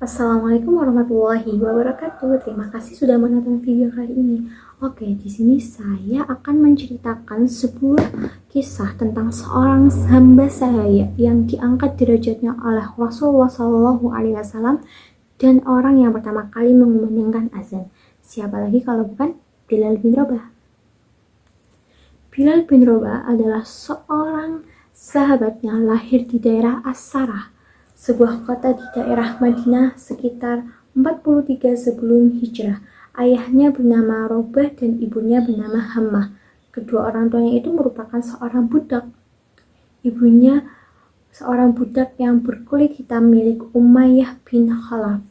Assalamualaikum warahmatullahi wabarakatuh. Terima kasih sudah menonton video kali ini. Oke, di sini saya akan menceritakan sebuah kisah tentang seorang hamba sahaya yang diangkat derajatnya oleh Rasulullah SAW dan orang yang pertama kali mengumandangkan azan. Siapa lagi kalau bukan Bilal bin Rabah. Bilal bin Rabah adalah seorang sahabat yang lahir di daerah As-Sarah, sebuah kota di daerah Madinah sekitar 43 sebelum hijrah. Ayahnya bernama Robah dan ibunya bernama Hammah. Kedua orang tuanya itu merupakan seorang budak. Ibunya seorang budak yang berkulit hitam milik Umayyah bin Khalaf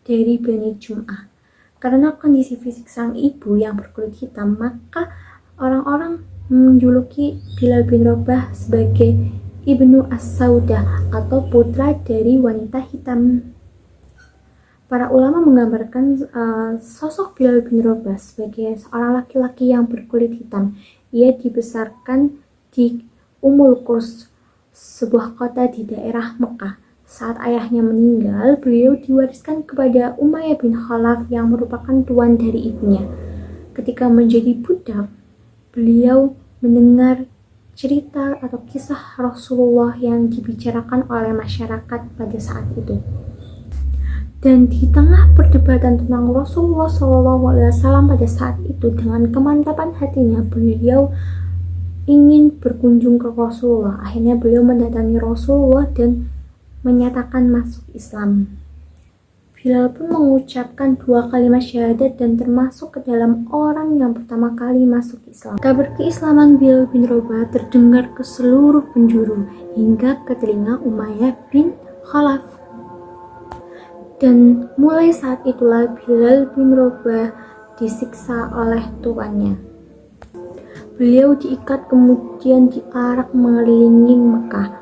dari Bani Jum'ah. Karena kondisi fisik sang ibu yang berkulit hitam, maka orang-orang menjuluki Bilal bin Rabah sebagai Ibnu As-Saudah atau putra dari wanita hitam. Para ulama menggambarkan sosok Bilal bin Rabah sebagai seorang laki-laki yang berkulit hitam. Ia dibesarkan di Ummul Qurs, sebuah kota di daerah Mekah. Saat ayahnya meninggal, beliau diwariskan kepada Umayyah bin Khalaf yang merupakan tuan dari ibunya. Ketika menjadi budak, beliau mendengar cerita atau kisah Rasulullah yang dibicarakan oleh masyarakat pada saat itu. Dan di tengah perdebatan tentang Rasulullah SAW pada saat itu, dengan kemantapan hatinya, beliau ingin berkunjung ke Rasulullah. Akhirnya beliau mendatangi Rasulullah dan menyatakan masuk Islam. Bilal pun mengucapkan 2 kalimat syahadat dan termasuk ke dalam orang yang pertama kali masuk Islam. Kabar keislaman Bilal bin Rabah terdengar ke seluruh penjuru hingga ke telinga Umayyah bin Khalaf. Dan mulai saat itulah Bilal bin Rabah disiksa oleh tuannya. Beliau diikat kemudian diarak mengelilingi Mekah.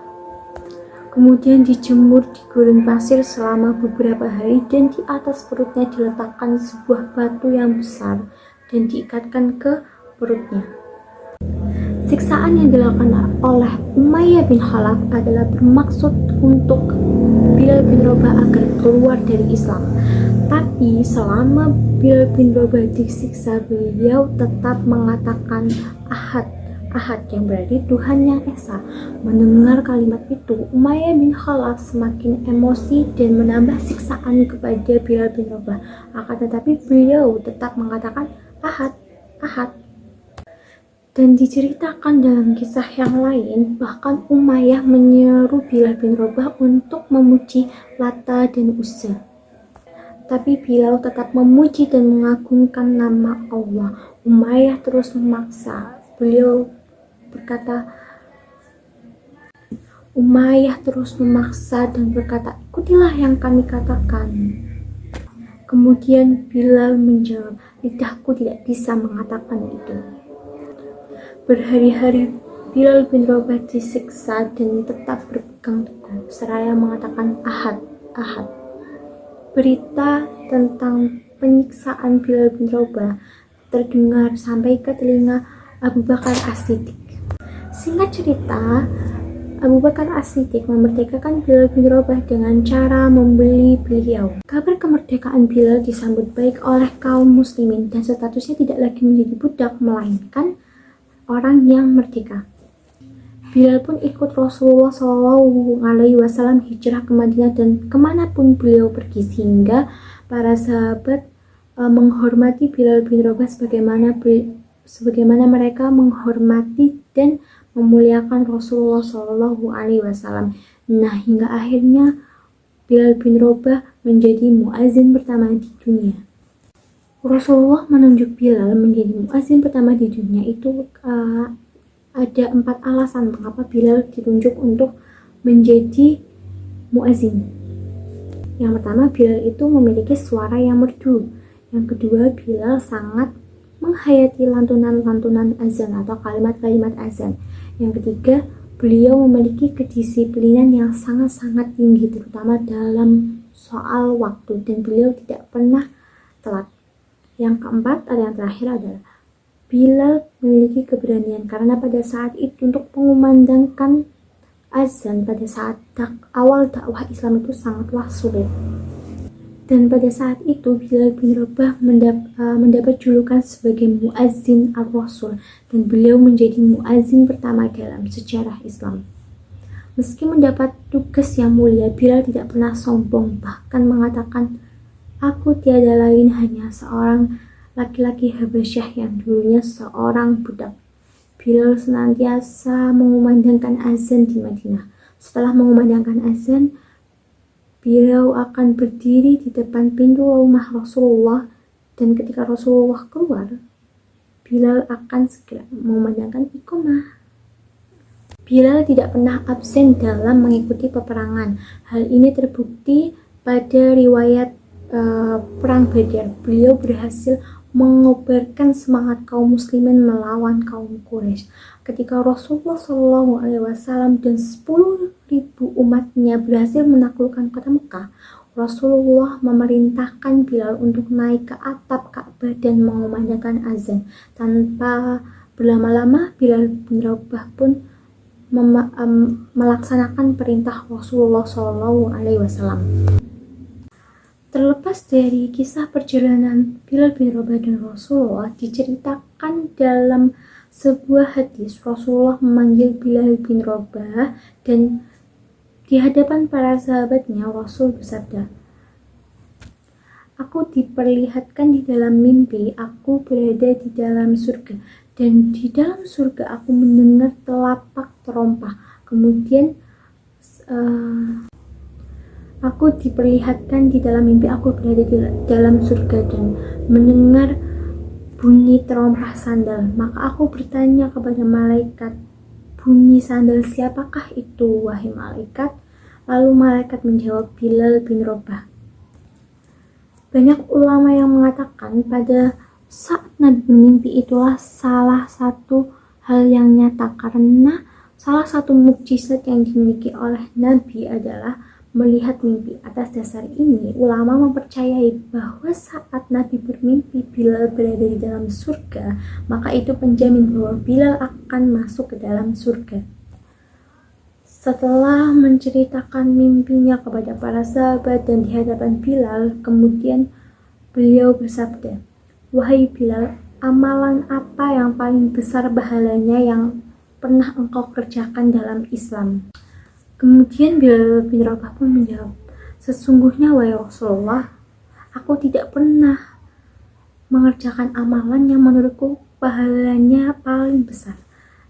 Kemudian dijemur di gurun pasir selama beberapa hari dan di atas perutnya diletakkan sebuah batu yang besar dan diikatkan ke perutnya. Siksaan yang dilakukan oleh Umayyah bin Khalaf adalah bermaksud untuk Bilal bin Rabah agar keluar dari Islam. Tapi selama Bilal bin Rabah disiksa, beliau tetap mengatakan Ahad yang berarti Tuhan yang Esa. Mendengar kalimat itu, Umayyah bin Khalaf semakin emosi dan menambah siksaan kepada Bilal bin Rabah. Akan tetapi beliau tetap mengatakan Ahad. Dan diceritakan dalam kisah yang lain, bahkan Umayyah menyeru Bilal bin Rabah untuk memuji Lata dan Uzza. Tapi Bilal tetap memuji dan mengagungkan nama Allah. Umayyah terus memaksa. Umayyah terus memaksa dan berkata, ikutilah yang kami katakan. Kemudian Bilal menjawab, lidahku tidak bisa mengatakan itu. Berhari-hari Bilal bin Rabah disiksa dan tetap berpegang teguh seraya mengatakan Ahad. Berita tentang penyiksaan Bilal bin Rabah terdengar sampai ke telinga Abu Bakar As-Siddiq. Singkat cerita, Abu Bakar As-Siddiq memerdekakan Bilal bin Rabah dengan cara membeli beliau. Kabar kemerdekaan Bilal disambut baik oleh kaum muslimin dan statusnya tidak lagi menjadi budak, melainkan orang yang merdeka. Bilal pun ikut Rasulullah SAW hijrah ke Madinah dan kemanapun beliau pergi, sehingga para sahabat menghormati Bilal bin Rabah sebagaimana mereka menghormati dan memuliakan Rasulullah SAW. Nah, hingga akhirnya Bilal bin Rabah menjadi muazin pertama di dunia. Rasulullah menunjuk Bilal menjadi muazin pertama di dunia itu ada 4 alasan mengapa Bilal ditunjuk untuk menjadi muazin. Yang pertama, Bilal itu memiliki suara yang merdu. Yang kedua, Bilal sangat menghayati lantunan-lantunan azan atau kalimat-kalimat azan. Yang ketiga, beliau memiliki kedisiplinan yang sangat-sangat tinggi, terutama dalam soal waktu, dan beliau tidak pernah telat. Yang keempat, yang terakhir adalah Bilal memiliki keberanian karena pada saat itu untuk mengumandangkan azan pada saat awal dakwah Islam itu sangatlah sulit. Dan pada saat itu Bilal bin Rabah mendapat julukan sebagai Muazzin ar-Rasul, dan beliau menjadi muazzin pertama dalam sejarah Islam. Meski mendapat tugas yang mulia, Bilal tidak pernah sombong, bahkan mengatakan, "Aku tiada lain hanya seorang laki-laki Habasyah yang dulunya seorang budak." Bilal senantiasa mengumandangkan azan di Madinah. Setelah mengumandangkan azan, beliau akan berdiri di depan pintu rumah Rasulullah, dan ketika Rasulullah keluar, Bilal akan segera mengumandangkan iqamah. Bilal tidak pernah absen dalam mengikuti peperangan. Hal ini terbukti pada riwayat Perang Badar. Beliau berhasil mengobarkan semangat kaum muslimin melawan kaum Quraisy. Ketika Rasulullah SAW dan 10.000 umatnya berhasil menaklukkan kota Mekah, Rasulullah memerintahkan Bilal untuk naik ke atap Ka'bah dan mengumandangkan azan. Tanpa berlama-lama, Bilal bin Rabah pun melaksanakan perintah Rasulullah SAW. Terlepas dari kisah perjalanan Bilal bin Rabah dan Rasulullah, diceritakan dalam sebuah hadis Rasulullah memanggil Bilal bin Rabah, dan di hadapan para sahabatnya Rasul bersabda, "Aku diperlihatkan di dalam mimpi aku berada di dalam surga, dan di dalam surga aku mendengar telapak terompah. Kemudian aku diperlihatkan di dalam mimpi aku berada di dalam surga dan mendengar bunyi terompah sandal. Maka aku bertanya kepada malaikat, 'Bunyi sandal siapakah itu, wahai malaikat?' Lalu malaikat menjawab, 'Bilal bin Rabah.'" Banyak ulama yang mengatakan pada saat Nabi bermimpi itulah salah satu hal yang nyata, karena salah satu mukjizat yang dimiliki oleh Nabi adalah melihat mimpi. Atas dasar ini, ulama mempercayai bahwa saat Nabi bermimpi Bilal berada di dalam surga, maka itu penjamin bahwa Bilal akan masuk ke dalam surga. Setelah menceritakan mimpinya kepada para sahabat dan di hadapan Bilal, kemudian beliau bersabda, "Wahai Bilal, amalan apa yang paling besar pahalanya yang pernah engkau kerjakan dalam Islam?" Kemudian Bilal bin Rabah pun menjawab, "Sesungguhnya wahai Rasulullah, aku tidak pernah mengerjakan amalan yang menurutku pahalanya paling besar.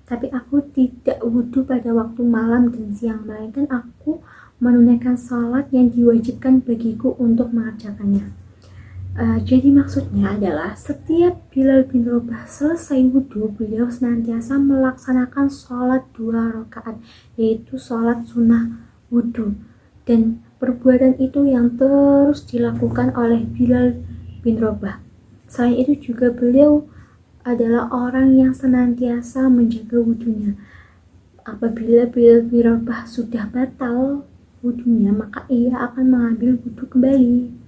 Tapi aku tidak wudhu pada waktu malam dan siang, melainkan aku menunaikan salat yang diwajibkan bagiku untuk mengerjakannya." Jadi maksudnya adalah setiap Bilal bin Rabah selesai wudhu, beliau senantiasa melaksanakan sholat 2 rakaat, yaitu sholat sunnah wudhu. Dan perbuatan itu yang terus dilakukan oleh Bilal bin Rabah. Selain itu juga beliau adalah orang yang senantiasa menjaga wudhunya. Apabila Bilal bin Rabah sudah batal wudhunya, maka ia akan mengambil wudhu kembali.